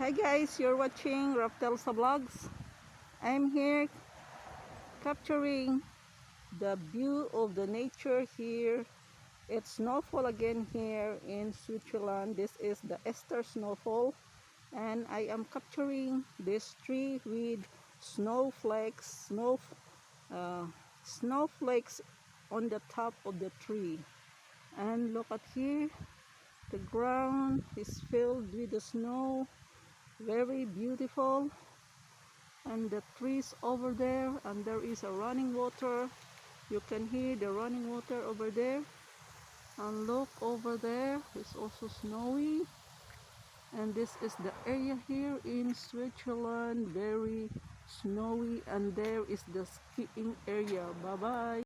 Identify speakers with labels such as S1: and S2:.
S1: Hi guys, you're watching Rafthelsa vlogs. I'm here capturing the view of the nature here. It's snowfall again here in Switzerland. This is the Easter snowfall, and I am capturing this tree with snowflakes, uh, snowflakes on the top of the tree. And look at here, the ground is filled with the snow. Very beautiful, and the trees over there, and there is a running water. You can hear the running water over there, and look over there, it's also snowy. And this is the area here in Switzerland, very snowy, and there is the skiing area. Bye bye.